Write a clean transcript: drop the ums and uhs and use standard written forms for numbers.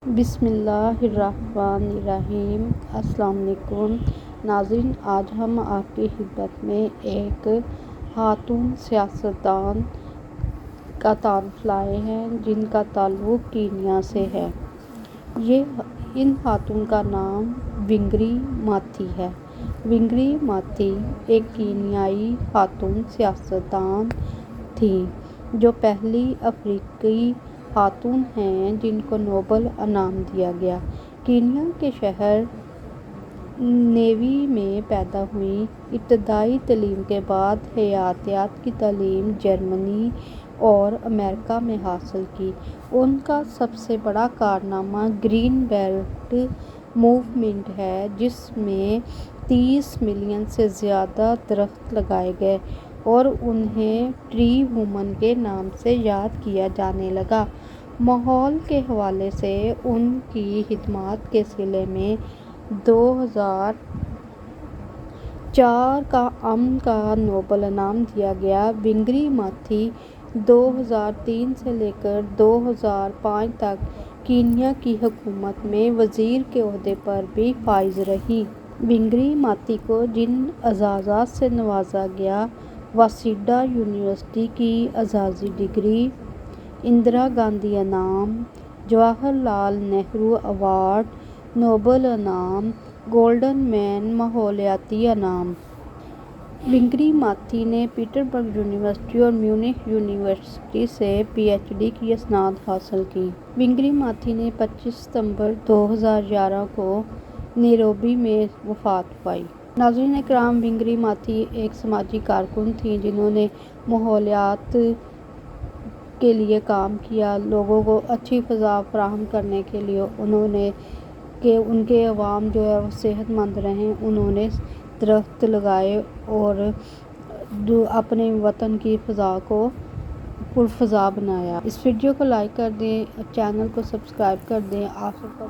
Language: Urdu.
بسم اللہ الرحمن الرحیم۔ السلام علیکم ناظرین، آج ہم آپ کی خدمت میں ایک خاتون سیاستدان کا تعارف لائے ہیں جن کا تعلق کینیا سے ہے۔ ان خاتون کا نام ونگری ماتھی ہے۔ ونگری ماتھی ایک کینیائی خاتون سیاستدان تھیں جو پہلی افریقی خاتون ہیں جن کو نوبل انعام دیا گیا۔ کینیا کے شہر نیوی میں پیدا ہوئیں۔ ابتدائی تعلیم کے بعد حیاتیات کی تعلیم جرمنی اور امریکہ میں حاصل کی۔ ان کا سب سے بڑا کارنامہ گرین بیلٹ موومنٹ ہے جس میں 30 ملین سے زیادہ درخت لگائے گئے اور انہیں ٹری وومن کے نام سے یاد کیا جانے لگا۔ ماحول کے حوالے سے ان کی خدمات کے صلے میں 2004 کا امن کا نوبل انعام دیا گیا۔ ونگری ماتھی 2003 سے لے کر 2005 تک کینیا کی حکومت میں وزیر کے عہدے پر بھی فائز رہیں۔ ونگری ماتھی کو جن اعزازات سے نوازا گیا: واسیڈا یونیورسٹی کی اعزازی ڈگری، اندرا گاندھی انعام، جواہر لال نہرو ایوارڈ، نوبل انعام، گولڈن مین ماحولیاتی انعام۔ ونگری ماتھی نے پیٹربرگ یونیورسٹی اور میونخ یونیورسٹی سے پی ایچ ڈی کی اسناد حاصل کی۔ ونگری ماتھی نے 25 ستمبر 2011 کو نیروبی میں وفات پائی۔ ناظرین اکرام، ونگری ماتھی ایک سماجی کارکن تھیں جنہوں نے ماحولیات کے لیے کام کیا۔ لوگوں کو اچھی فضا فراہم کرنے کے لیے انہوں نے کہ ان کے عوام جو ہے وہ صحت مند رہیں، انہوں نے درخت لگائے اور اپنے وطن کی فضا کو پرفضا بنایا۔ اس ویڈیو کو لائک کر دیں، چینل کو سبسکرائب کر دیں۔ آپ سب کا